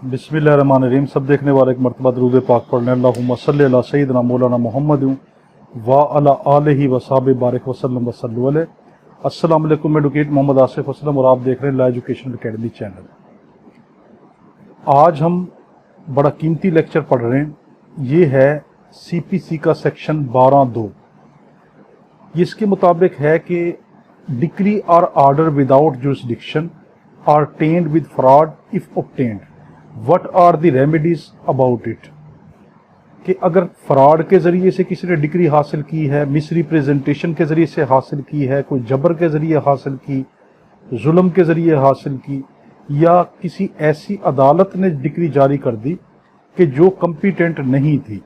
बिस्मिल्लाहिर्रहमानिर्रहीम। सब देखने वाले एक मरतबा दरूद पाक पढ़ने अल्लाहुम्मा सल्ली अला सय्यिदिना मौलाना मुहम्मद व अला आलिहि व सहाबि बारिक वसल्लम वसल्लु अलैहि। अस्सलाम वालेकुम, एडवोकेट मोहम्मद आसिफ असलम और आप देख रहे हैं ला एजुकेशन अकेडमी चैनल। आज हम बड़ा कीमती लेक्चर पढ़ रहे हैं। ये है CPC का सेक्शन 12(2). इसके मुताबिक है कि डिक्री और order without jurisdiction are tend with fraud if obtained, what are the remedies about it. कि अगर फ्रॉड के ज़रिए से किसी ने डिग्री हासिल की है, मिस रिप्रेजेंटेशन के ज़रिए से हासिल की है, कोई जबर के ज़रिए हासिल की, जुल्म के ज़रिए हासिल की, या किसी ऐसी अदालत ने डिग्री जारी कर दी कि जो कम्पिटेंट नहीं थी,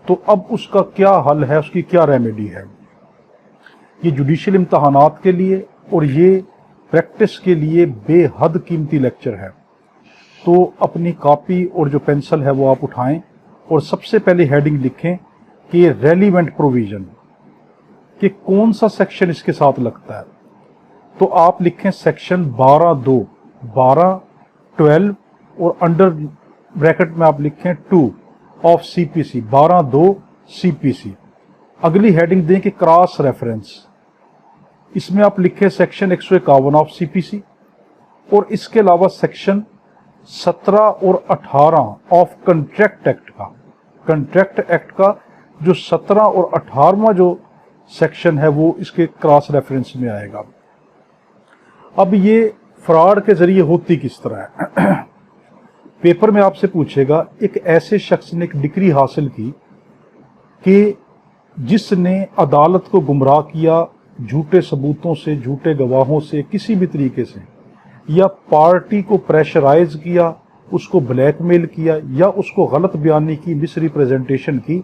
तो अब उसका क्या हल है, उसकी क्या रेमेडी है। ये जुडिशल इम्तहानात के लिए और ये प्रैक्टिस के लिए बेहद कीमती लेक्चर है। तो अपनी कॉपी और जो पेंसिल है वो आप उठाएं और सबसे पहले हेडिंग लिखें कि रेलिवेंट प्रोविजन, कि कौन सा सेक्शन इसके साथ लगता है। तो आप लिखें सेक्शन 12(2), 12, 12 और अंडर ब्रैकेट में आप लिखें 2 ऑफ CPC, 12(2) CPC। अगली हेडिंग दें कि क्रॉस रेफरेंस, इसमें आप लिखें सेक्शन 151 ऑफ CPC और इसके अलावा सेक्शन 17 और 18 ऑफ कंट्रैक्ट एक्ट का। कंट्रैक्ट एक्ट का जो 17 और 18वां जो सेक्शन है वो इसके क्रॉस रेफरेंस में आएगा। अब ये फ्रॉड के जरिए होती किस तरह है। पेपर में आपसे पूछेगा एक ऐसे शख्स ने एक डिग्री हासिल की कि जिसने अदालत को गुमराह किया झूठे सबूतों से, झूठे गवाहों से, किसी भी तरीके से, या पार्टी को प्रेशराइज किया, उसको ब्लैकमेल किया, या उसको गलत बयानी की, मिस रिप्रेजेंटेशन की।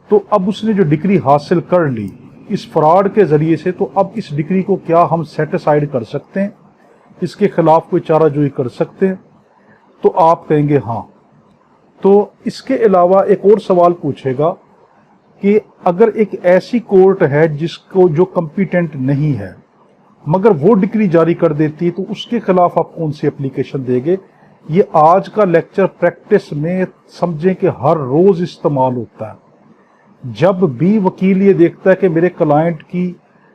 तो अब उसने जो डिग्री हासिल कर ली इस फ्रॉड के ज़रिए से, तो अब इस डिग्री को क्या हम सेट असाइड कर सकते हैं, इसके खिलाफ कोई चाराजोई कर सकते हैं। तो आप कहेंगे हाँ। तो इसके अलावा एक और सवाल पूछेगा कि अगर एक ऐसी कोर्ट है जिसको जो कम्पिटेंट नहीं है मगर वो डिग्री जारी कर देती है, तो उसके खिलाफ आप कौन सी एप्लीकेशन देंगे। ये आज का लेक्चर प्रैक्टिस में समझें कि हर रोज इस्तेमाल होता है। जब भी वकील ये देखता है कि मेरे क्लाइंट की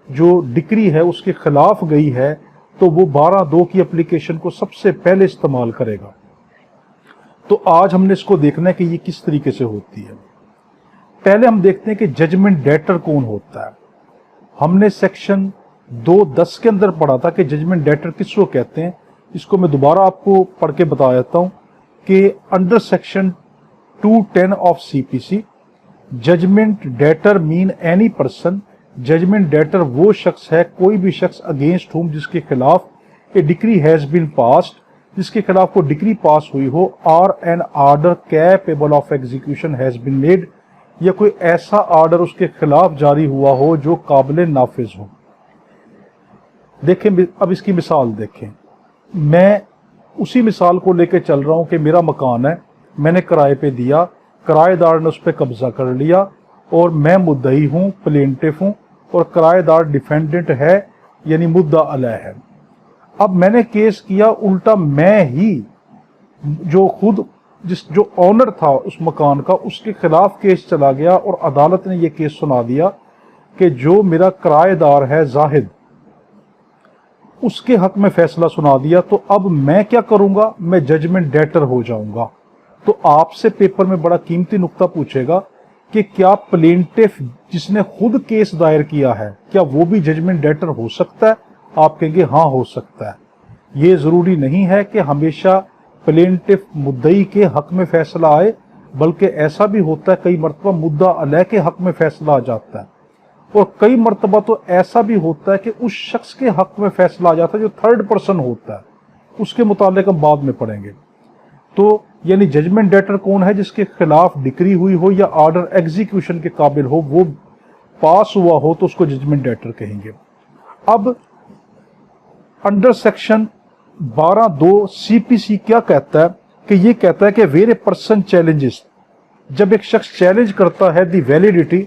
जो डिग्री है उसके खिलाफ गई है, तो वो 12(2) की एप्लीकेशन को सबसे पहले इस्तेमाल करेगा। तो आज हमने इसको देखना है कि ये किस तरीके से होती है। पहले हम देखते हैं कि जजमेंट डेटर कौन होता है। हमने सेक्शन 2(10) के अंदर पढ़ा था कि जजमेंट डेटर किसको कहते हैं। इसको मैं दोबारा आपको पढ़ के बता देता हूं कि under section 210 of CPC, judgment debtor mean any person. Judgment debtor वो शख्स है, कोई भी शख्स अगेंस्ट हुम, जिसके खिलाफ a decree has been passed, जिसके खिलाफ वो डिग्री पास हुई हो, और an order capable of execution has been made, या कोई ऐसा ऑर्डर उसके खिलाफ जारी हुआ हो जो काबिल नाफिज हो। देखें, अब इसकी मिसाल देखें। मैं उसी मिसाल को लेकर चल रहा हूं कि मेरा मकान है, मैंने किराए पे दिया, किराएदार ने उस पर कब्जा कर लिया और मैं मुद्दई हूं, प्लेंटिफ हूं, और किराएदार डिफेंडेंट है, यानी मुद्दा अलह है। अब मैंने केस किया उल्टा, मैं ही जो ऑनर था उस मकान का, उसके खिलाफ केस चला गया और अदालत ने यह केस सुना दिया कि जो मेरा किराएदार है जाहिद, उसके हक में फैसला सुना दिया। तो अब मैं क्या करूंगा, मैं जजमेंट डेटर हो जाऊंगा। तो आपसे पेपर में बड़ा कीमती नुक्ता पूछेगा कि क्या प्लेंटिफ जिसने खुद केस दायर किया है, क्या वो भी जजमेंट डेटर हो सकता है। आप कहेंगे हाँ हो सकता है। ये जरूरी नहीं है कि हमेशा प्लेंटिफ मुद्दई के हक में फैसला आए, बल्कि ऐसा भी होता है कई मरतबा मुद्दा अलह के हक में फैसला आ जाता है, और कई मरतबा तो ऐसा भी होता है कि उस शख्स के हक में फैसला आ जाता है जो थर्ड पर्सन होता है। उसके मुतालिक हम बाद में पढ़ेंगे। तो यानी जजमेंट डेटर कौन है, जिसके खिलाफ डिक्री हुई हो या ऑर्डर एग्जीक्यूशन के काबिल हो, वो पास हुआ हो, तो उसको जजमेंट डेटर कहेंगे। अब अंडर सेक्शन 12(2) CPC क्या कहता है कि ये कहता है कि वेर ए पर्सन चैलेंजेस, जब एक शख्स चैलेंज करता है the validity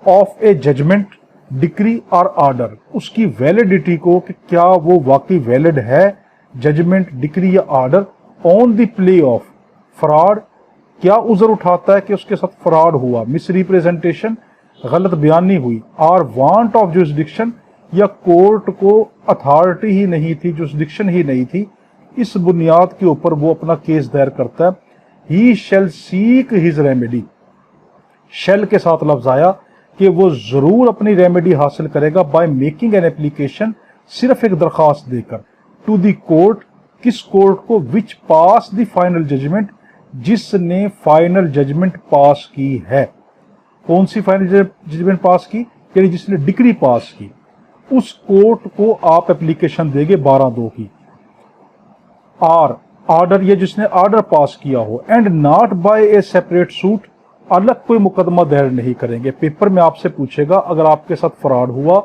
of a judgment, decree और ऑर्डर, उसकी वैलिडिटी को कि क्या वो वाकई वैलिड है जजमेंट, डिक्री या order, on the plea of fraud, क्या उजर उठाता है कि उसके साथ फ्रॉड हुआ, मिस रिप्रेजेंटेशन, गलत बयानी हुई, और वांट ऑफ जुरिसडिक्शन, या कोर्ट को अथॉरिटी ही नहीं थी, जुरिसडिक्शन ही नहीं थी, इस बुनियाद के ऊपर वो अपना केस दायर करता है। ही शैल सीक हिज रेमेडी, शैल के साथ लफ्ज आया कि वो जरूर अपनी रेमेडी हासिल करेगा, बाय मेकिंग एन एप्लीकेशन, सिर्फ एक दरखास्त देकर, टू द कोर्ट, किस कोर्ट को, विच पास द फाइनल जजमेंट, जिसने फाइनल जजमेंट पास की है। कौन सी फाइनल जजमेंट पास की, यानी जिसने डिक्री पास की, उस कोर्ट को आप एप्लीकेशन देंगे 12(2) की। आर ऑर्डर, ये जिसने ऑर्डर पास किया हो, and not by a separate suit, अलग कोई मुकदमा दायर नहीं करेंगे। पेपर में आपसे पूछेगा अगर आपके साथ फ्रॉड हुआ,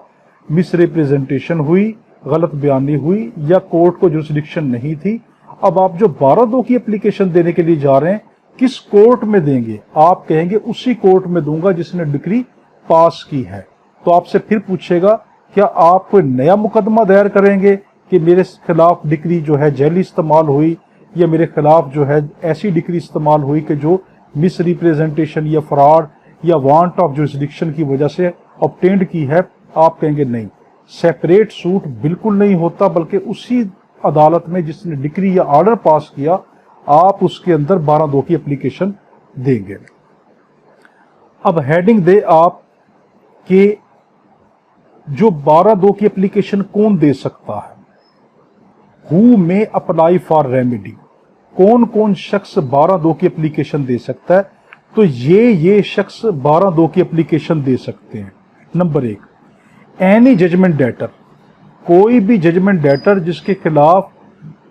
मिस रिप्रेजेंटेशन हुई, गलत बयानी हुई, या कोर्ट को जुरिसडिक्शन नहीं थी, अब आप जो 12(2) की एप्लीकेशन देने के लिए जा रहे हैं, किस कोर्ट में देंगे, आप कहेंगे उसी कोर्ट में दूंगा जिसने डिक्री पास की है। तो आपसे फिर पूछेगा क्या आप कोई नया मुकदमा दायर करेंगे कि मेरे खिलाफ डिक्री जो है जैली इस्तेमाल हुई, या मेरे खिलाफ जो है ऐसी डिक्री इस्तेमाल हुई कि जो मिस रिप्रेजेंटेशन या फ्रॉड या वांट ऑफ जुरिसडिक्शन की वजह से ऑब्टेन्ड की है। आप कहेंगे नहीं, सेपरेट सूट बिल्कुल नहीं होता, बल्कि उसी अदालत में जिसने डिक्री या ऑर्डर पास किया, आप उसके अंदर 12(2) की एप्लीकेशन देंगे। अब हेडिंग दे आप कि जो 12(2) की एप्लीकेशन कौन दे सकता है, who may apply for remedy, कौन कौन शख्स 12(2) की एप्लीकेशन दे सकता है। तो ये शख्स 12(2) की एप्लीकेशन दे सकते हैं। नंबर 1, एनी जजमेंट डेटर, कोई भी जजमेंट डेटर जिसके खिलाफ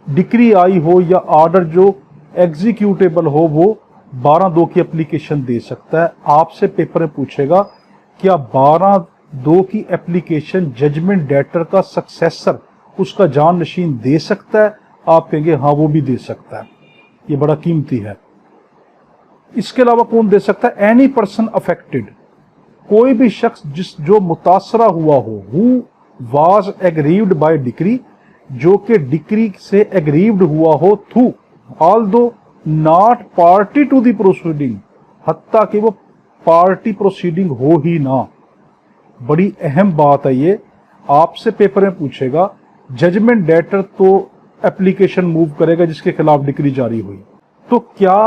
डिक्री आई हो या ऑर्डर जो एग्जीक्यूटेबल हो, वो 12(2) की एप्लीकेशन दे सकता है। आपसे पेपर में पूछेगा क्या 12(2) की एप्लीकेशन जजमेंट डेटर का सक्सेसर, उसका जाननशीन दे सकता है। आप कहेंगे हाँ वो भी दे सकता है, ये बड़ा कीमती है। इसके अलावा कौन दे सकता है, एनी पर्सन अफेक्टेड, कोई भी शख्स जो मुतासरा हुआ हो, who was aggrieved by decree, जो कि डिक्री से एग्रीव्ड हुआ हो, through although not party to the proceeding, हत्ता कि वो पार्टी प्रोसीडिंग हो ही ना। बड़ी अहम बात है ये, आपसे पेपर में पूछेगा जजमेंट डेटर तो एप्लीकेशन मूव करेगा जिसके खिलाफ डिक्री जारी हुई, तो क्या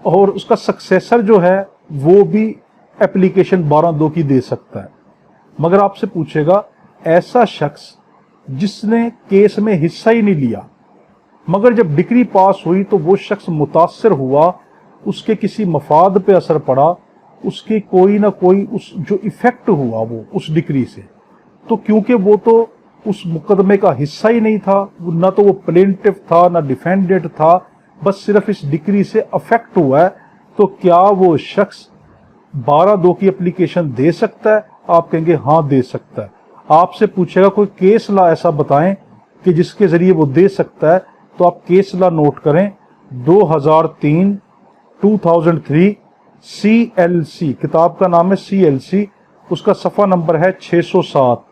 और उसका सक्सेसर जो है वो भी एप्लीकेशन 12(2) की दे सकता है। मगर आपसे पूछेगा ऐसा शख्स जिसने केस में हिस्सा ही नहीं लिया, मगर जब डिक्री पास हुई तो वो शख्स मुतासर हुआ, उसके किसी मफाद पे असर पड़ा, उसकी कोई ना कोई उस जो इफेक्ट हुआ वो उस डिक्री से, तो क्योंकि वो तो उस मुकदमे का हिस्सा ही नहीं था, ना तो वो प्लेंटिफ था ना डिफेंडेंट था, बस सिर्फ इस डिक्री से अफेक्ट हुआ है, तो क्या वो शख्स 12(2) की एप्लीकेशन दे सकता है। आप कहेंगे हाँ दे सकता है। आपसे पूछेगा कोई केस ला ऐसा बताएं कि जिसके जरिए वो दे सकता है, तो आप केस ला नोट करें 2003 2003 CLC, किताब का नाम है CLC, उसका सफ़ा नंबर है 607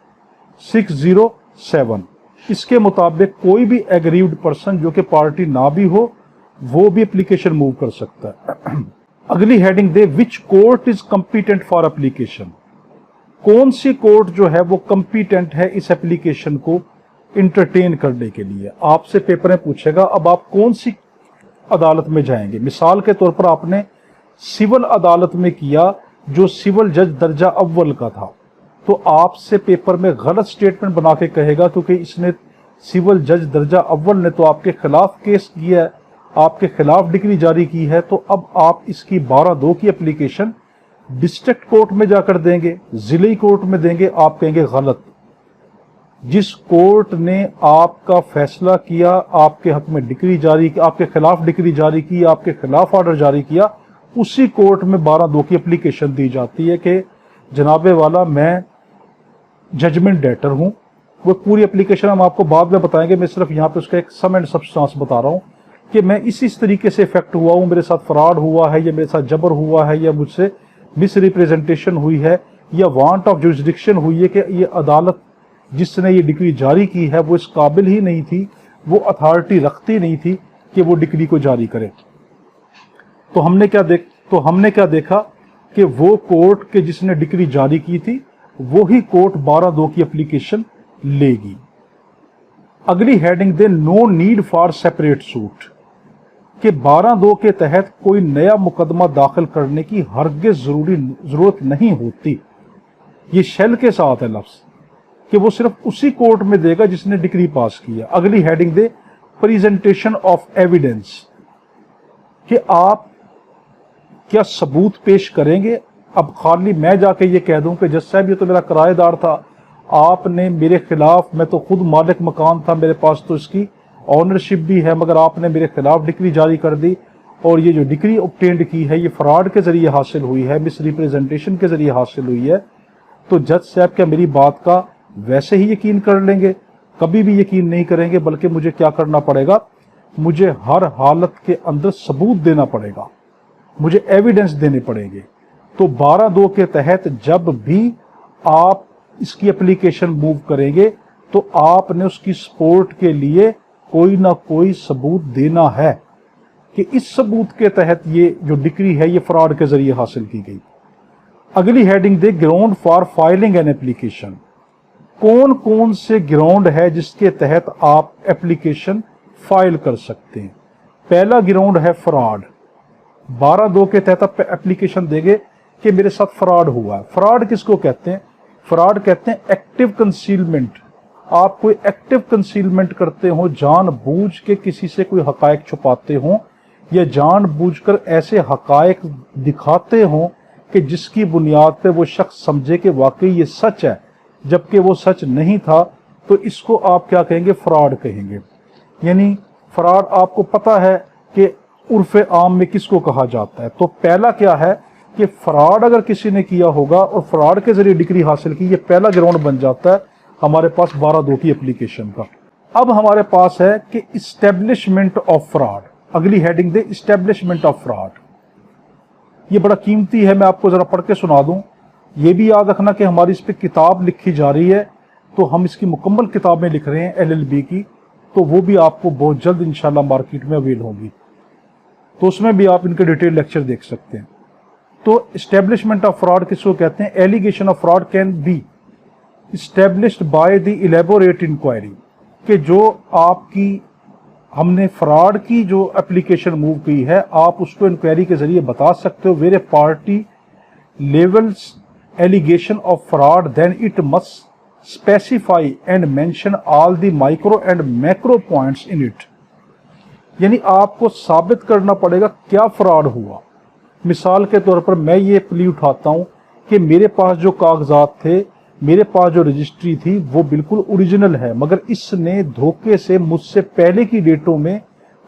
607। इसके मुताबिक कोई भी एग्रीव्ड पर्सन जो कि पार्टी ना भी हो वो भी एप्लीकेशन मूव कर सकता है। अगली heading they which court is competent for application, कौन सी कोर्ट जो है वो कंपीटेंट है इस एप्लीकेशन को इंटरटेन करने के लिए। आपसे पेपर में पूछेगा अब आप कौन सी अदालत में जाएंगे। मिसाल के तौर पर आपने सिविल अदालत में किया जो सिविल जज दर्जा अव्वल का था, तो आपसे पेपर में गलत स्टेटमेंट बना के कहेगा क्योंकि इसने सिविल जज दर्जा अव्वल ने तो आपके खिलाफ केस किया है, आपके खिलाफ डिक्री जारी की है, तो अब आप इसकी 12(2) की एप्लीकेशन डिस्ट्रिक्ट कोर्ट में जाकर देंगे, जिले कोर्ट में देंगे। आप कहेंगे गलत, जिस कोर्ट ने आपका फैसला किया, आपके हक में डिक्री जारी की, आपके खिलाफ डिक्री जारी की, आपके खिलाफ ऑर्डर जारी किया, उसी कोर्ट में 12(2) की एप्लीकेशन दी जाती है कि जनाबे वाला मैं जजमेंट डेटर हूं। वो पूरी एप्लीकेशन हम आपको बाद में बताएंगे, मैं सिर्फ यहाँ पे उसका एक सम एंड सब्सटेंस बता रहा हूँ कि मैं इस तरीके से इफेक्ट हुआ हूँ, मेरे साथ फ्रॉड हुआ है या मेरे साथ जबर हुआ है या मुझसे मिस रिप्रेजेंटेशन हुई है या वांट ऑफ जुरिसडिक्शन हुई है कि ये अदालत जिसने ये डिक्री जारी की है वो इस काबिल ही नहीं थी, वो अथॉरिटी रखती नहीं थी कि वो डिक्री को जारी करे। तो हमने क्या देखा कि वो कोर्ट के जिसने डिक्री जारी की थी वो ही कोर्ट 12(2) की एप्लीकेशन लेगी। अगली heading they know need for separate suit, कि 12(2) के तहत कोई नया मुकदमा दाखिल करने की हरगिज जरूरत नहीं होती। ये शेल के साथ है लफ्ज कि वो सिर्फ उसी कोर्ट में देगा जिसने डिक्री पास किया। अगली heading they presentation of evidence, कि आप क्या सबूत पेश करेंगे। अब खाली मैं जाके ये कह दूं कि जज साहब ये तो मेरा किराएदार था, आपने मेरे खिलाफ, मैं तो खुद मालिक मकान था, मेरे पास तो इसकी ऑनरशिप भी है, मगर आपने मेरे खिलाफ डिक्री जारी कर दी और ये जो डिक्री ऑब्टेंड की है ये फ्रॉड के जरिए हासिल हुई है, मिस रिप्रेजेंटेशन के जरिए हासिल हुई है। तो जज साहब क्या मेरी बात का वैसे ही यकीन कर लेंगे? कभी भी यकीन नहीं करेंगे, बल्कि मुझे क्या करना पड़ेगा, मुझे हर हालत के अंदर सबूत देना पड़ेगा, मुझे एविडेंस देने पड़ेंगे। तो 12(2) के तहत जब भी आप इसकी एप्लीकेशन मूव करेंगे तो आपने उसकी सपोर्ट के लिए कोई ना कोई सबूत देना है कि इस सबूत के तहत ये जो डिक्री है ये फ्रॉड के जरिए हासिल की गई। अगली heading they ground for filing an application, कौन कौन से ग्राउंड है जिसके तहत आप एप्लीकेशन फाइल कर सकते हैं। पहला ग्राउंड है फ्रॉड। 12(2) के तहत आप एप्लीकेशन देंगे कि मेरे साथ फ्रॉड हुआ है। फ्रॉड किसको कहते हैं? फ्रॉड कहते हैं एक्टिव कंसीलमेंट। आप कोई एक्टिव कंसीलमेंट करते हो, जानबूझ के किसी से कोई हकायक छुपाते हो या जानबूझकर ऐसे हकायक दिखाते हो कि जिसकी बुनियाद पे वो शख्स समझे कि वाकई ये सच है जबकि वो सच नहीं था, तो इसको आप क्या कहेंगे? फ्रॉड कहेंगे। यानी फ्रॉड आपको पता है कि उर्फे आम में किसको कहा जाता है। तो पहला क्या है कि फ्रॉड अगर किसी ने किया होगा और फ्रॉड के जरिए डिग्री हासिल की, ये पहला ग्राउंड बन जाता है हमारे पास 12(2) की एप्लीकेशन का। अब हमारे पास है कि इस्टेब्लिशमेंट ऑफ फ्रॉड। अगली heading they establishment of fraud. ये बड़ा कीमती है, मैं आपको जरा पढ़ के सुना दूं। ये भी याद रखना कि हमारी इस पर किताब लिखी जा रही है, तो हम इसकी मुकम्मल किताबें लिख रहे हैं LLB की, तो वो भी आपको बहुत जल्द इंशाल्लाह मार्केट में अवेल होगी, तो उसमें भी आप इनके डिटेल लेक्चर देख सकते हैं। तो इस्टेब्लिशमेंट ऑफ फ्रॉड किसको कहते हैं? Allegation of fraud can be established by the elaborate inquiry, कि जो आपकी हमने फ्रॉड की जो एप्लीकेशन मूव की है आप उसको इंक्वायरी के जरिए बता सकते हो। Where a party levels allegation of fraud then it must specify and mention all the micro and macro points in it. यानी आपको साबित करना पड़ेगा क्या फ्रॉड हुआ। मिसाल के तौर पर मैं ये प्ली उठाता हूं कि मेरे पास जो कागजात थे, मेरे पास जो रजिस्ट्री थी वो बिल्कुल ओरिजिनल है, मगर इसने धोखे से मुझसे पहले की डेटों में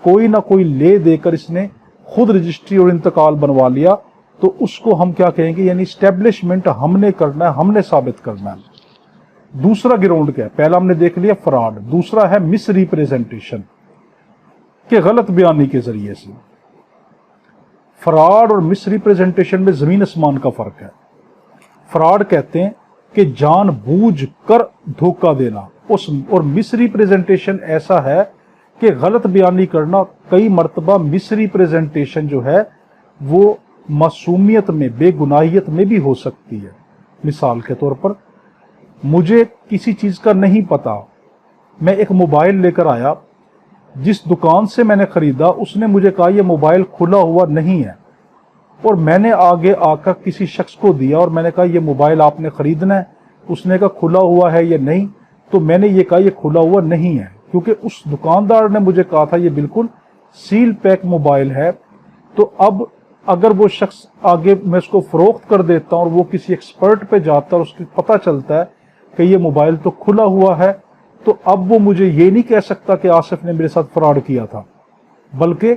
कोई ना कोई ले देकर इसने खुद रजिस्ट्री और इंतकाल बनवा लिया, तो उसको हम क्या कहेंगे? यानी स्टैब्लिशमेंट हमने करना है, हमने साबित करना है। दूसरा ग्राउंड क्या है? पहला हमने देख लिया फ्रॉड, दूसरा है मिस रिप्रेजेंटेशन, के गलत बयानी के जरिए से। फ्रॉड और मिस रिप्रेजेंटेशन में जमीन आसमान का फर्क है। फ्रॉड कहते हैं कि जानबूझ कर धोखा देना, और मिस रिप्रेजेंटेशन ऐसा है कि गलत बयानी करना। कई मर्तबा मिस रिप्रेजेंटेशन जो है वो मासूमियत में, बेगुनाहियत में भी हो सकती है। मिसाल के तौर पर मुझे किसी चीज का नहीं पता, मैं एक मोबाइल लेकर आया, जिस दुकान से मैंने खरीदा उसने मुझे कहा यह मोबाइल खुला हुआ नहीं है, और मैंने आगे आकर किसी शख्स को दिया और मैंने कहा यह मोबाइल आपने खरीदना है। उसने कहा खुला हुआ है या नहीं, तो मैंने ये कहा यह खुला हुआ नहीं है, क्योंकि उस दुकानदार ने मुझे कहा था यह बिल्कुल सील पैक मोबाइल है। तो अब अगर वो शख्स आगे मैं उसको फरोख्त कर देता हूं और वो किसी एक्सपर्ट पे जाता है और उसको पता चलता है कि ये मोबाइल तो खुला हुआ है, तो अब वो मुझे ये नहीं कह सकता कि आसिफ ने मेरे साथ फ्रॉड किया था, बल्कि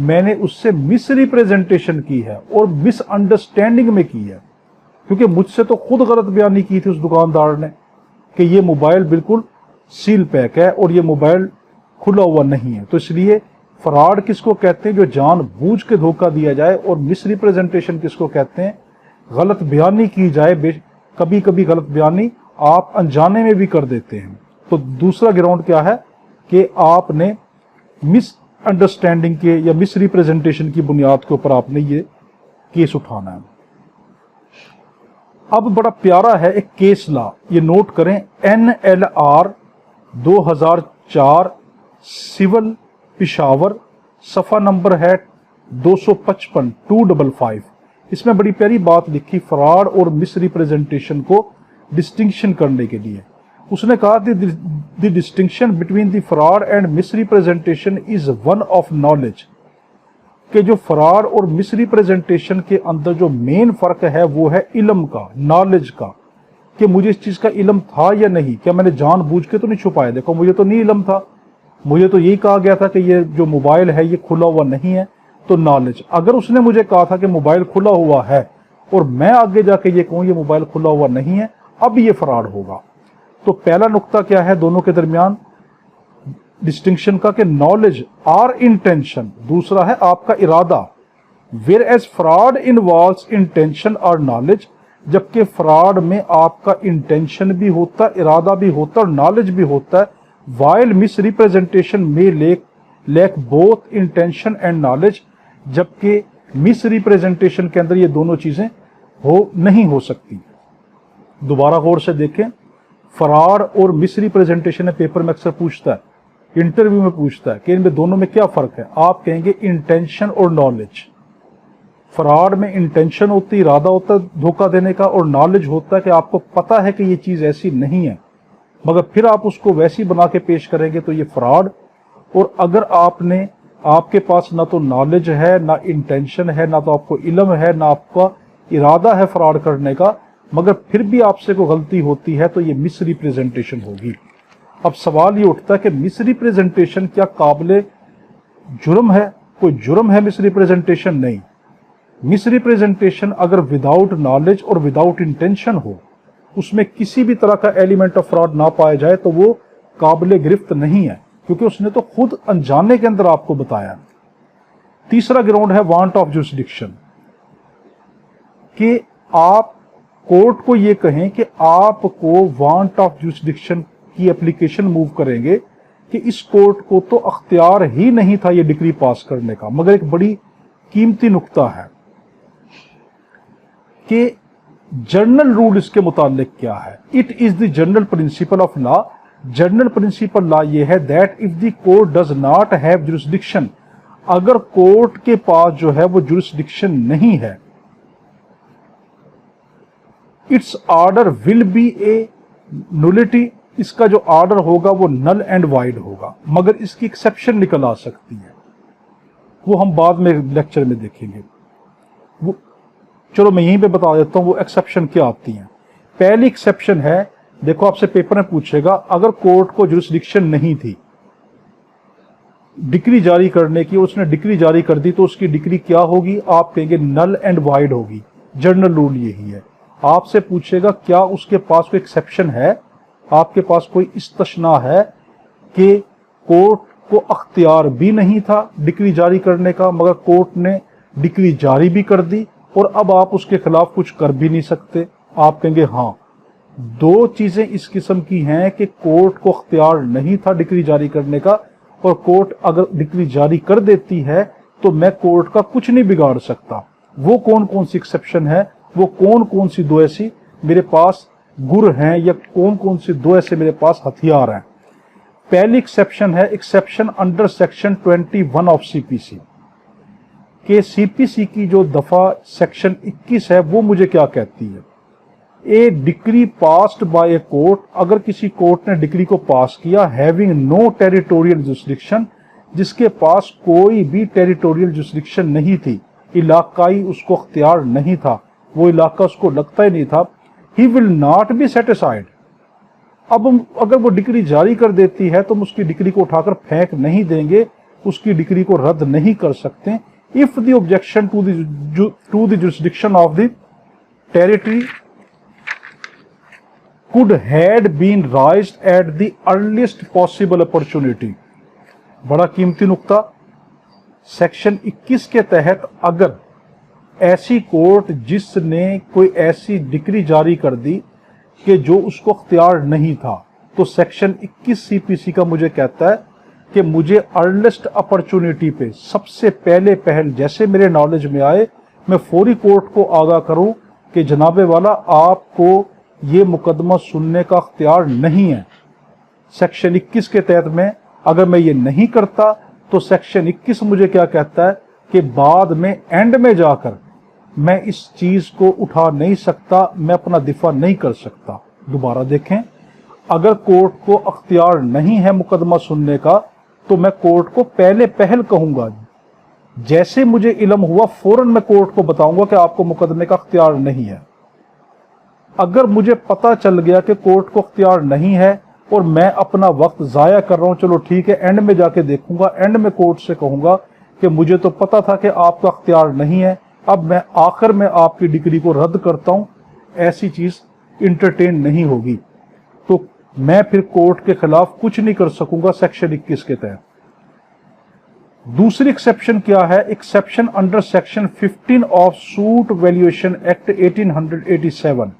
मैंने उससे मिस रिप्रेजेंटेशन की है और मिसअंडरस्टैंडिंग में की है, क्योंकि मुझसे तो खुद गलत बयानी की थी उस दुकानदार ने कि ये मोबाइल बिल्कुल सील पैक है और ये मोबाइल खुला हुआ नहीं है। तो इसलिए फ्रॉड किसको कहते हैं? जो जानबूझ के धोखा दिया जाए। और मिस रिप्रेजेंटेशन किसको कहते हैं? गलत बयानी की जाए। कभी कभी गलत बयानी आप अनजाने में भी कर देते हैं। तो दूसरा ग्राउंड क्या है कि आपने मिस अंडरस्टैंडिंग के या मिस रिप्रेजेंटेशन की बुनियाद के ऊपर आपने ये केस उठाना है। अब बड़ा प्यारा है एक केस ला, ये नोट करें, NLR 2004 सिविल पिशावर, सफ़ा नंबर है 255। इसमें बड़ी प्यारी बात लिखी फ्रॉड और मिस रिप्रेजेंटेशन को डिस्टिंक्शन करने के लिए। उसने कहा the distinction between the fraud and miss representation is one of knowledge, कि जो फ्रॉड और मिस रिप्रेजेंटेशन के अंदर जो मेन फर्क है वो है इल्म का, नॉलेज का, कि मुझे इस चीज का इल्म था या नहीं, क्या मैंने जानबूझ के तो नहीं छुपाया, देखो मुझे तो नहीं इल्म था, मुझे तो यही कहा गया था कि ये जो मोबाइल है ये खुला हुआ नहीं है, तो नॉलेज। अगर उसने मुझे कहा था कि मोबाइल खुला हुआ है और मैं आगे जाके ये कहूं ये मोबाइल खुला हुआ नहीं है, अब ये फ्रॉड होगा। तो पहला नुक्ता क्या है दोनों के दरमियान डिस्टिंक्शन का, कि नॉलेज और इंटेंशन, दूसरा है आपका इरादा। Whereas fraud involves intention और नॉलेज, जबकि फ्रॉड में आपका इंटेंशन भी होता है, इरादा भी होता है और नॉलेज भी होता है। वाइल मिस रिप्रेजेंटेशन में lack both intention and knowledge, जबकि मिस रिप्रेजेंटेशन के अंदर ये दोनों चीजें नहीं हो सकती। दोबारा गौर से देखें, फ्रॉड और मिस रिप्रेजेंटेशन है, पेपर में अक्सर पूछता है, इंटरव्यू में पूछता है कि इनमें दोनों में क्या फर्क है। आप कहेंगे इंटेंशन और नॉलेज। फ्रॉड में इंटेंशन होती है, इरादा होता है धोखा देने का, और नॉलेज होता है कि आपको पता है कि ये चीज ऐसी नहीं है मगर फिर आप उसको वैसी बना के पेश करेंगे तो ये फ्रॉड। और अगर आपके पास ना तो नॉलेज है, ना इंटेंशन है, ना तो आपको इल्म है, ना आपका इरादा है फ्रॉड करने का, मगर फिर भी आपसे कोई गलती होती है तो ये मिस रिप्रेजेंटेशन होगी। अब सवाल ये उठता है कि मिस रिप्रेजेंटेशन क्या काबिले जुर्म है? कोई जुर्म है मिस रिप्रेजेंटेशन? नहीं। मिस रिप्रेजेंटेशन अगर विदाउट नॉलेज और विदाउट इंटेंशन हो, उसमें किसी भी तरह का एलिमेंट ऑफ फ्रॉड ना पाया जाए, तो वो काबिले गिरफ्त नहीं है, क्योंकि उसने तो खुद अनजाने के अंदर आपको बताया। तीसरा ग्राउंड है वांट ऑफ जुरिसडिक्शन, कि आप कोर्ट को ये कहें कि आपको वांट ऑफ जुरिसडिक्शन की एप्लीकेशन मूव करेंगे कि इस कोर्ट को तो अख्तियार ही नहीं था ये डिग्री पास करने का। मगर एक बड़ी कीमती नुक्ता है कि जनरल रूल इसके मुतालिक क्या है। It is the general principle of law. General principle law ये है that if the court does not have jurisdiction, अगर कोर्ट के पास जो है वो जुरिसडिक्शन नहीं है, इट्स ऑर्डर विल बी ए नुलिटी, इसका जो ऑर्डर होगा वो नल एंड वाइड होगा। मगर इसकी एक्सेप्शन निकल आ सकती है, वो हम बाद में लेक्चर में देखेंगे। वो चलो मैं यहीं पे बता देता हूं वो एक्सेप्शन क्या आती हैं। पहली एक्सेप्शन है, देखो आपसे पेपर में पूछेगा, अगर कोर्ट को जुरिसडिक्शन नहीं थी डिक्री जारी करने की, उसने डिक्री जारी कर दी, तो उसकी डिक्री क्या होगी? आप कहेंगे नल एंड वाइड होगी। जनरल रूल यही है। आपसे पूछेगा क्या उसके पास कोई एक्सेप्शन है, आपके पास कोई इस्तशना है कि कोर्ट को अख्तियार भी नहीं था डिक्री जारी करने का, मगर कोर्ट ने डिक्री जारी भी कर दी और अब आप उसके खिलाफ कुछ कर भी नहीं सकते? आप कहेंगे हाँ। दो चीजें इस किस्म की हैं कि कोर्ट को अख्तियार नहीं था डिक्री जारी करने का, और कोर्ट अगर डिक्री जारी कर देती है तो मैं कोर्ट का कुछ नहीं बिगाड़ सकता। वो कौन कौन सी एक्सेप्शन है, वो कौन कौन सी दो ऐसी मेरे पास गुर हैं, या कौन कौन सी दो ऐसे मेरे पास हथियार हैं? पहली एक्सेप्शन है exception under section 21 of CPC, के सीपीसी की जो दफा सेक्शन 21 है वो मुझे क्या कहती है। A decree passed by a court, अगर किसी कोर्ट ने डिक्री को पास किया, हैविंग नो टेरिटोरियल जुरिसडिक्शन, जिसके पास कोई भी टेरिटोरियल जुरिसडिक्शन नहीं थी, इलाकाई उसको अख्तियार नहीं था, वो इलाका उसको लगता ही नहीं था, he will not be satisfied. अब अगर वो डिक्री जारी कर देती है तो हम उसकी डिक्री को उठाकर फेंक नहीं देंगे, उसकी डिक्री को रद्द नहीं कर सकते। If the objection to the jurisdiction of the territory could had been raised at the earliest possible opportunity। बड़ा कीमती नुक्ता। सेक्शन 21 के तहत अगर ऐसी कोर्ट जिसने कोई ऐसी डिक्री जारी कर दी कि जो उसको अख्तियार नहीं था, तो सेक्शन 21 सीपीसी का मुझे कहता है कि मुझे अर्लीस्ट अपॉर्चुनिटी पे सबसे पहले पहल जैसे मेरे नॉलेज में आए मैं फौरी कोर्ट को आगाह करूं कि जनाबे वाला आपको ये मुकदमा सुनने का अख्तियार नहीं है। सेक्शन 21 के तहत में अगर मैं ये नहीं करता तो सेक्शन 21 मुझे क्या कहता है कि बाद में एंड में जाकर मैं इस चीज को उठा नहीं सकता, मैं अपना दिफा नहीं कर सकता। दोबारा देखें, अगर कोर्ट को अख्तियार नहीं है मुकदमा सुनने का तो मैं कोर्ट को पहले पहल कहूंगा। जैसे मुझे इल्म हुआ फौरन मैं कोर्ट को बताऊंगा कि आपको मुकदमे का अख्तियार नहीं है। अगर मुझे पता चल गया कि कोर्ट को अख्तियार नहीं है और मैं अपना वक्त जाया कर रहा हूं, चलो ठीक है एंड में जाके देखूंगा, एंड में कोर्ट से कहूंगा कि मुझे तो पता था कि आपका अख्तियार नहीं है, अब मैं आखिर में आपकी डिग्री को रद्द करता हूं, ऐसी चीज इंटरटेन नहीं होगी। तो मैं फिर कोर्ट के खिलाफ कुछ नहीं कर सकूंगा सेक्शन 21 के तहत। दूसरी एक्सेप्शन क्या है? Exception under section 15 of suit valuation act 1887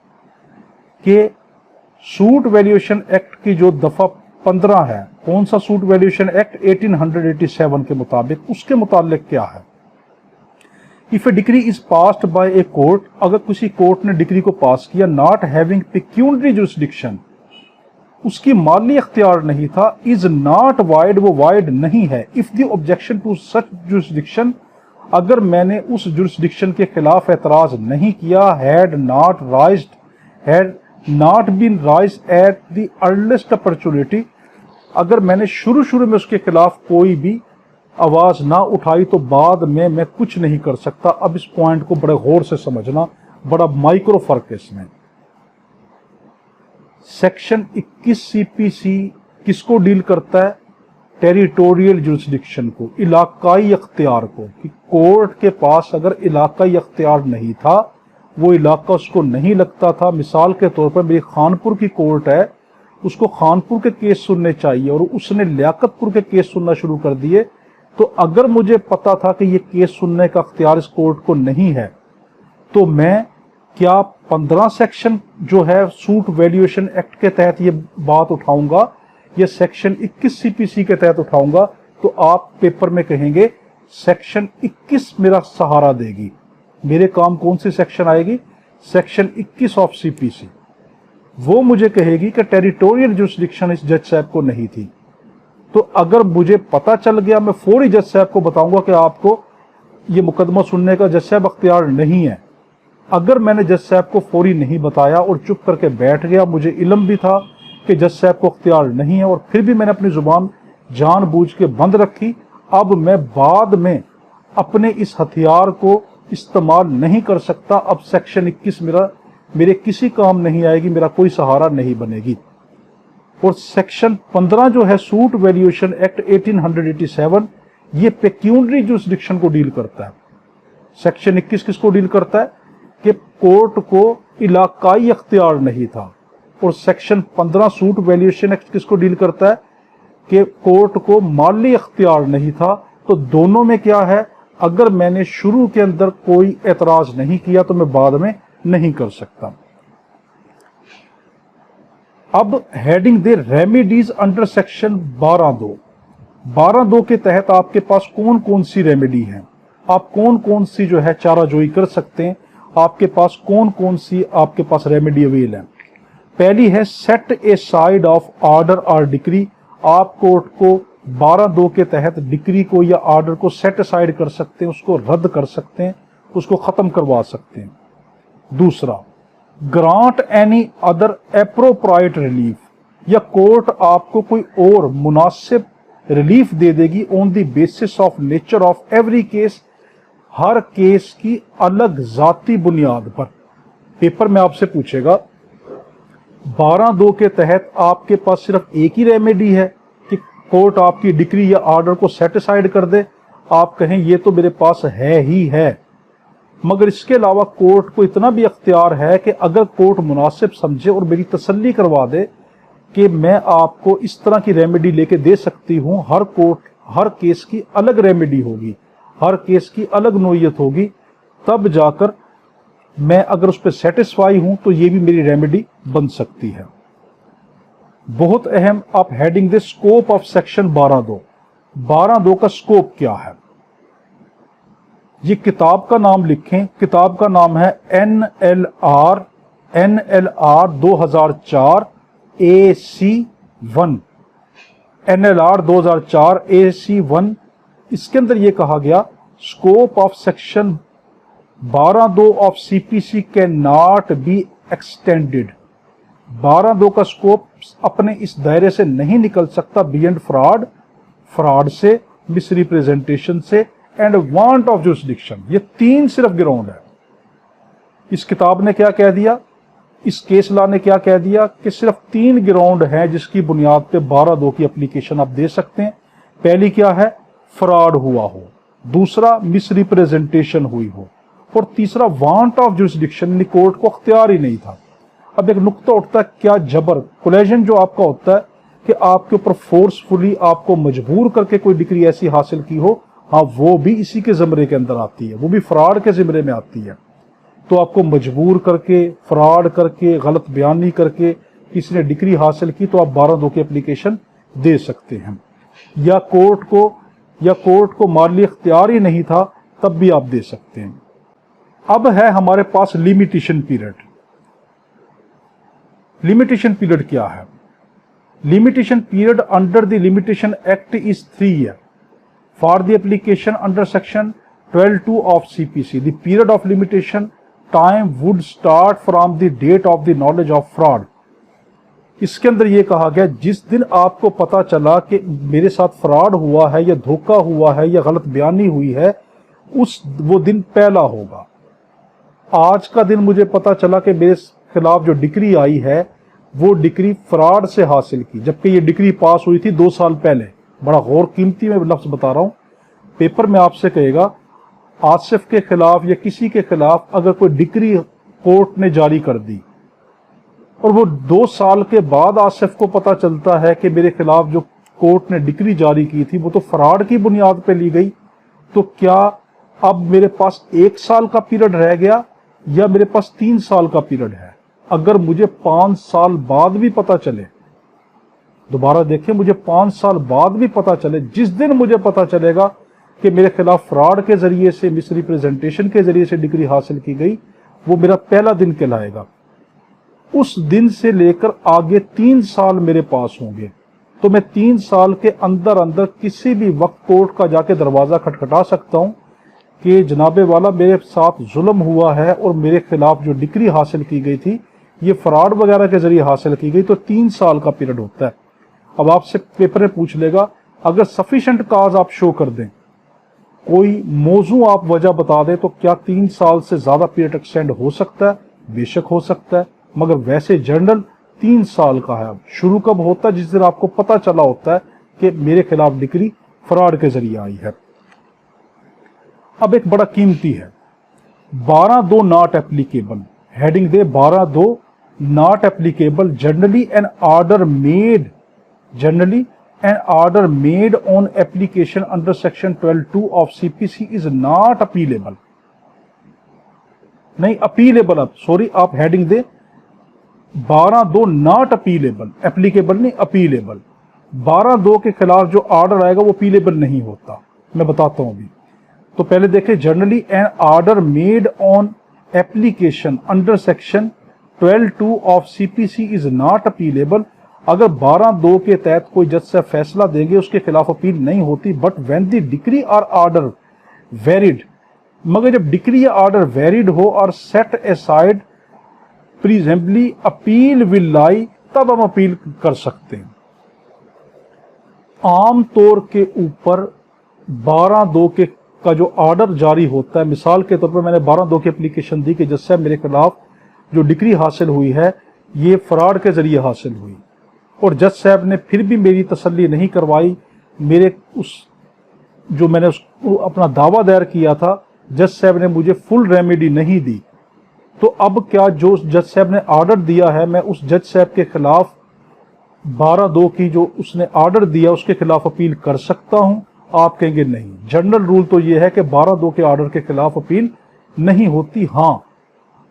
के सूट वैल्यूएशन एक्ट की जो दफा 15 है, कौन सा सूट वैल्यूएशन एक्ट 1887 के मुताबिक, उसके मुतालिक क्या है? If A degree is passed by a court, अगर किसी कोर्ट ने डिग्री को पास किया, नॉट हैविंग पेक्यूनरी जुरिस्डिक्शन, उसकी माली अख्तियार नहीं था, इज नॉट वाइड, वो वाइड नहीं है। If the objection to such jurisdiction, अगर मैंने उस जुरिस्डिक्शन के खिलाफ एतराज नहीं किया, had not been raised at the earliest opportunity, अगर मैंने शुरू में उसके खिलाफ कोई भी आवाज ना उठाई तो बाद में मैं कुछ नहीं कर सकता। अब इस पॉइंट को बड़े गौर से समझना, बड़ा माइक्रो फर्क है इसमें। सेक्शन 21 सीपीसी किसको डील करता है? टेरिटोरियल जुरिस्डिक्शन को, इलाकाई अख्तियार को, कि कोर्ट के पास अगर इलाकाई अख्तियार नहीं था, वो इलाका उसको नहीं लगता था। मिसाल के तौर पर मेरी खानपुर की कोर्ट है, उसको खानपुर के केस सुनने चाहिए और उसने लियाकतपुर के केस सुनना शुरू कर दिए, तो अगर मुझे पता था कि ये केस सुनने का अख्तियार इस कोर्ट को नहीं है तो मैं क्या 15 सेक्शन जो है सूट वैल्यूएशन एक्ट के तहत ये बात उठाऊंगा या सेक्शन 21 सीपीसी के तहत उठाऊंगा? तो आप पेपर में कहेंगे सेक्शन 21 मेरा सहारा देगी। मेरे काम कौन सी सेक्शन आएगी? Section 21 of CPC. वो मुझे कहेगी कि टेरिटोरियल जुरिस्डिक्शन इस जज साहब को नहीं थी। तो अगर मुझे पता चल गया, मैं फौरी जज साहब को बताऊंगा कि आपको ये मुकदमा सुनने का जज साहब अख्तियार नहीं है। अगर मैंने जज साहब को फौरी नहीं बताया और चुप करके बैठ गया, मुझे इल्म भी था कि जज साहब को अख्तियार नहीं है और फिर भी मैंने अपनी जुबान जानबूझ के बंद रखी, अब मैं बाद में अपने इस हथियार को इस्तेमाल नहीं कर सकता। अब सेक्शन 21 मेरे किसी काम नहीं आएगी, मेरा कोई सहारा नहीं बनेगी। और सेक्शन 15 जो है सूट वैल्यूएशन एक्ट 1887, ये पेक्यूनरी जुरिस्डिक्शन को डील करता है। सेक्शन 21 किसको डील करता है? कि कोर्ट को इलाकाई अख्तियार नहीं था। और सेक्शन 15 सूट वैल्यूएशन एक्ट किसको डील करता है? कि कोर्ट को माली अख्तियार नहीं था। तो दोनों में क्या है? अगर मैंने शुरू के अंदर कोई एतराज नहीं किया तो मैं बाद में नहीं कर सकता। अब हेडिंग दे रेमेडीज अंडर सेक्शन 12(2) के तहत आपके पास कौन कौन सी रेमेडी है, आप कौन कौन सी जो है चाराजोई कर सकते हैं, आपके पास कौन कौन सी आपके पास रेमेडी अवेल है। पहली है set A side of order और डिक्री। आप कोर्ट को 12(2) के तहत डिक्री को या ऑर्डर को सेट असाइड कर सकते हैं, उसको रद्द कर सकते हैं, उसको खत्म करवा सकते हैं। दूसरा, ग्रांट एनी अदर एप्रोप्राइट रिलीफ, या कोर्ट आपको कोई और मुनासिब रिलीफ दे देगी on the basis of nature of every case, her case की अलग जाती बुनियाद पर। पेपर में आपसे पूछेगा 12(2) के तहत आपके पास सिर्फ एक ही रेमेडी है कि कोर्ट आपकी डिक्री या ऑर्डर को सेटिसाइड कर दे। आप कहें ये तो मेरे पास है ही है, मगर इसके अलावा कोर्ट को इतना भी अख्तियार है कि अगर कोर्ट मुनासिब समझे और मेरी तसल्ली करवा दे कि मैं आपको इस तरह की रेमेडी लेके दे सकती हूं, हर केस की अलग रेमेडी होगी, हर केस की अलग नोयत होगी, तब जाकर मैं अगर उस पर सेटिस्फाई हूं तो ये भी मेरी रेमेडी बन सकती है। बहुत अहम, आप heading they scope of section 12(2), 12(2) का स्कोप क्या है। ये किताब का नाम लिखें, किताब का नाम है NLR 2004 AC1, NLR 2004 AC1। इसके अंदर यह कहा गया scope of section 12(2) of CPC can not be extended. 12(2) का स्कोप अपने इस दायरे से नहीं निकल सकता बियॉन्ड फ्रॉड, फ्रॉड से, मिसरिप्रेजेंटेशन से एंड वांट ऑफ जुरिसडिक्शन। ये 3 सिर्फ ग्राउंड है। इस किताब ने क्या कह दिया, इस केस लॉ ने क्या कह दिया कि सिर्फ 3 ग्राउंड हैं जिसकी बुनियाद पे 12(2) की एप्लीकेशन आप दे सकते हैं। पहली क्या है, फ्रॉड हुआ हो, दूसरा मिसरिप्रेजेंटेशन हुई हो, और तीसरा वांट ऑफ जुरिसडिक्शन, कोर्ट को अख्तियार ही नहीं था। अब एक नुक्ता उठता है, क्या जबर कोलेजन जो आपका होता है कि आपके ऊपर फोर्सफुली आपको मजबूर करके कोई डिग्री ऐसी हासिल की हो, हाँ वो भी इसी के ज़मरे के अंदर आती है, वो भी फ्रॉड के ज़मरे में आती है। तो आपको मजबूर करके, फ्रॉड करके, गलत बयानी करके किसी ने डिग्री हासिल की तो आप 12(2) की एप्लीकेशन दे सकते हैं। या कोर्ट को माली इख्तियार ही नहीं था तब भी आप दे सकते हैं। अब है हमारे पास लिमिटेशन पीरियड। लिमिटेशन पीरियड क्या है? Limitation period under the limitation act is 3 years for the application under section 12(2) of CPC। The period of limitation time would start from the date of the knowledge of fraud. इसके अंदर यह कहा गया जिस दिन आपको पता चला कि मेरे साथ फ्रॉड हुआ है या धोखा हुआ है या गलत बयानी हुई है, वो दिन पहला होगा। आज का दिन मुझे पता चला कि मेरे खिलाफ जो डिग्री आई है वो डिग्री फ्रॉड से हासिल की, जबकि ये डिग्री पास हुई थी 2 साल पहले। बड़ा गौर कीमती मैं लफ्ज बता रहा हूं। पेपर में आपसे कहेगा आसिफ के खिलाफ या किसी के खिलाफ अगर कोई डिग्री कोर्ट ने जारी कर दी और वो 2 साल के बाद आसिफ को पता चलता है कि मेरे खिलाफ जो कोर्ट ने डिग्री जारी की थी वो तो फ्रॉड की बुनियाद पे ली गई, तो क्या अब मेरे पास 1 साल का पीरियड रह गया या मेरे पास 3 साल का पीरियड है? अगर मुझे 5 साल बाद भी पता चले, दोबारा देखें, मुझे 5 साल बाद भी पता चले, जिस दिन मुझे पता चलेगा कि मेरे खिलाफ फ्रॉड के जरिए से, मिसरिप्रेजेंटेशन के जरिए से डिग्री हासिल की गई, वो मेरा पहला दिन कहलाएगा। उस दिन से लेकर आगे 3 साल मेरे पास होंगे, तो मैं 3 साल के अंदर अंदर किसी भी वक्त कोर्ट का जाके दरवाजा खटखटा सकता हूं कि जनाबे वाला मेरे साथ जुल्म हुआ है और मेरे खिलाफ जो डिग्री हासिल की गई थी ये फ्रॉड वगैरह के जरिए हासिल की गई, तो 3 साल का पीरियड होता है। अब आपसे पेपर में पूछ लेगा, अगर सफिशिएंट काज आप शो कर दें, कोई मौजू आप वजह बता दें, तो क्या 3 साल से ज्यादा पीरियड एक्सटेंड हो सकता है? बेशक हो सकता है, मगर वैसे जनरल 3 साल का है। शुरू कब होता है? जिस दिन आपको पता चला होता है कि मेरे खिलाफ डिग्री फ्रॉड के जरिए आई है। अब एक बड़ा कीमती है 12(2) नॉट एप्लीकेबल। हेडिंग दे 12(2) not applicable. Generally an order made on application under section 12(2) of CPC is not appealable. नहीं, अपीलेबल। अब सॉरी, आप हेडिंग दे 12(2) नॉट अपीलेबल, एप्लीकेबल नहीं, अपीलेबल। 12(2) के खिलाफ जो ऑर्डर आएगा वो अपीलेबल नहीं होता। मैं बताता हूं अभी। तो पहले देखें, generally an order made on application under section 12(2) of CPC is not appealable. अगर 12(2) के तहत कोई जज से फैसला देंगे उसके खिलाफ अपील नहीं होती। बट व्हेन द डिक्री और ऑर्डर वेरिड, मगर जब डिक्री या ऑर्डर वेरिड हो और set aside presumably appeal will lie, तब हम अपील कर सकते हैं। आम तौर के ऊपर 12(2) का जो ऑर्डर जारी होता है, मिसाल के तौर पर मैंने 12(2) की एप्लीकेशन दी कि जज साहब मेरे खिलाफ जो डिग्री हासिल हुई है ये फ्रॉड के जरिए हासिल हुई, और जज साहब ने फिर भी मेरी तसल्ली नहीं करवाई, मेरे जो मैंने अपना दावा दायर किया था जज साहब ने मुझे फुल रेमेडी नहीं दी, तो अब क्या जो जज साहब ने ऑर्डर दिया है मैं उस जज साहब के खिलाफ 12(2) की जो उसने ऑर्डर दिया उसके खिलाफ अपील कर सकता हूं? आप कहेंगे नहीं। जनरल रूल तो यह है कि 12(2) के ऑर्डर के खिलाफ अपील नहीं होती। हां,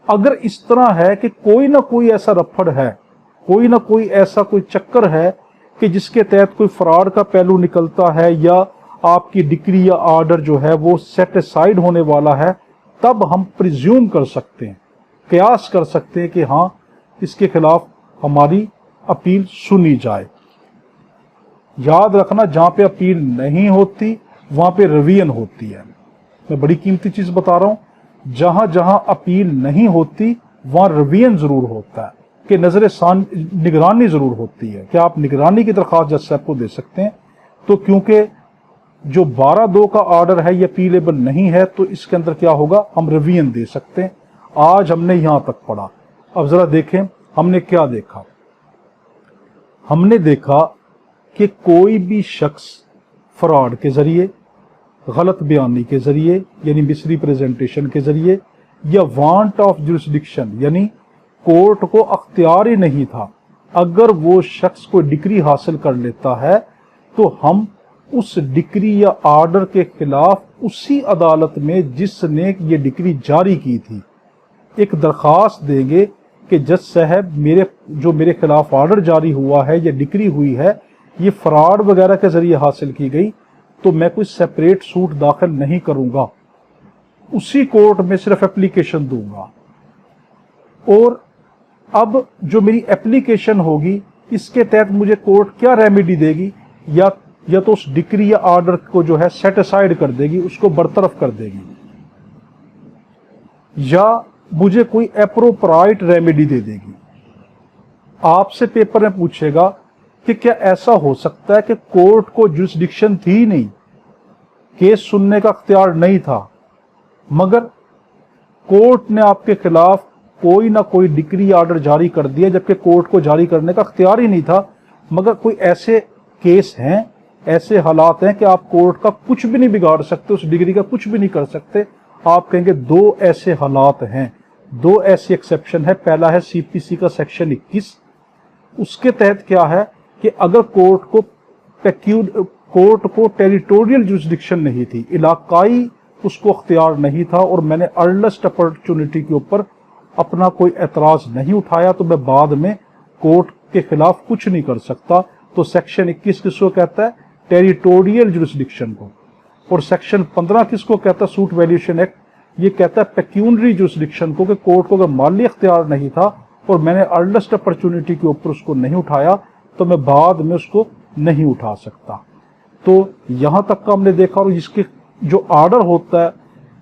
अगर इस तरह है कि कोई ना कोई ऐसा रफड़ है, कोई ना कोई ऐसा कोई चक्कर है कि जिसके तहत कोई फ्रॉड का पहलू निकलता है या आपकी डिक्री या ऑर्डर जो है वो सेटिसाइड होने वाला है, तब हम प्रिज्यूम कर सकते हैं, कयास कर सकते हैं कि हाँ इसके खिलाफ हमारी अपील सुनी जाए। याद रखना, जहां पे अपील नहीं होती वहां पे रिवीजन होती है। मैं बड़ी कीमती चीज बता रहा हूं, जहां जहां अपील नहीं होती वहां रिवीजन जरूर होता है, कि निगरानी जरूर होती है कि आप निगरानी की दरख्वास्त जज साहब को दे सकते हैं। तो क्योंकि जो 12(2) का ऑर्डर है ये अपीलेबल नहीं है, तो इसके अंदर क्या होगा, हम रिवीजन दे सकते हैं। आज हमने यहां तक पढ़ा, अब जरा देखें हमने क्या देखा। हमने देखा कि कोई भी शख्स फ्रॉड के जरिए, गलत बयानी के जरिए यानी मिसरिप्रेजेंटेशन के जरिए, या वांट ऑफ जुरिस्डिक्शन यानी कोर्ट को अख्तियार ही नहीं था, अगर वो शख्स कोई डिग्री हासिल कर लेता है तो हम उस डिग्री या ऑर्डर के खिलाफ उसी अदालत में जिसने ये डिग्री जारी की थी एक दरख्वास्त देंगे कि जज साहब मेरे खिलाफ ऑर्डर जारी हुआ है या डिग्री हुई है ये फ्रॉड वगैरह के जरिए हासिल की गई, तो मैं कोई सेपरेट सूट दाखिल नहीं करूंगा, उसी कोर्ट में सिर्फ एप्लीकेशन दूंगा। और अब जो मेरी एप्लीकेशन होगी इसके तहत मुझे कोर्ट क्या रेमेडी देगी, या तो उस डिक्री या ऑर्डर को जो है सेट असाइड कर देगी, उसको बरतरफ कर देगी, या मुझे कोई एप्रोप्राइट रेमेडी दे देगी। आपसे पेपर में पूछेगा कि क्या ऐसा हो सकता है कि कोर्ट को जुरिस्डिक्शन थी नहीं, केस सुनने का अख्तियार नहीं था, मगर कोर्ट ने आपके खिलाफ कोई ना कोई डिक्री ऑर्डर जारी कर दिया, जबकि कोर्ट को जारी करने का अख्तियार ही नहीं था। मगर कोई ऐसे केस हैं, ऐसे हालात हैं कि आप कोर्ट का कुछ भी नहीं बिगाड़ सकते, उस डिग्री का कुछ भी नहीं कर सकते। आप कहेंगे दो ऐसे हालात हैं, दो ऐसे एक्सेप्शन है। पहला है सीपीसी का सेक्शन 21, उसके तहत क्या है कि अगर कोर्ट को टेरिटोरियल जुरिस्डिक्शन नहीं थी, इलाकाई उसको अख्तियार नहीं था, और मैंने अर्लीस्ट अपॉर्चुनिटी के ऊपर अपना कोई एतराज नहीं उठाया, तो मैं बाद में कोर्ट के खिलाफ कुछ नहीं कर सकता। तो सेक्शन 21 किसको कहता है, टेरिटोरियल जुरिस्डिक्शन को। और सेक्शन 15 किसको कहता है, सूट वैल्यूएशन एक्ट, ये कहता है पेक्यूनरी जुरिस्डिक्शन को, कि कोर्ट को अगर माली अख्तियार नहीं था और मैंने अर्लीस्ट अपॉर्चुनिटी के ऊपर उसको नहीं उठाया, तो मैं बाद में उसको नहीं उठा सकता। तो यहां तक का हमने देखा। और इसके जो ऑर्डर होता है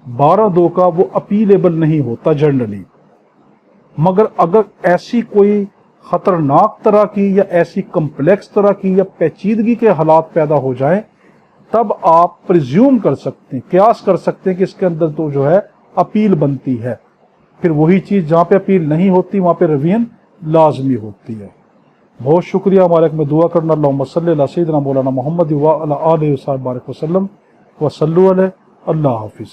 12(2) का, वो अपीलेबल नहीं होता जनरली, मगर अगर ऐसी कोई खतरनाक तरह की या ऐसी कम्प्लेक्स तरह की या पेचीदगी के हालात पैदा हो जाएं, तब आप प्रिज्यूम कर सकते हैं, कयास कर सकते हैं कि इसके अंदर तो जो है अपील बनती है। फिर वही चीज जहां पे अपील नहीं होती वहां पे रिवीजन लाजमी होती है। बहुत शुक्रिया। हमारे में दुआ करना, अल्लाहुम्मा सल्ली अला सय्यिदिना मौलाना मुहम्मद व अला आलिहि व सल्लम व सल्लु अलैहि। अल्लाह हाफिज।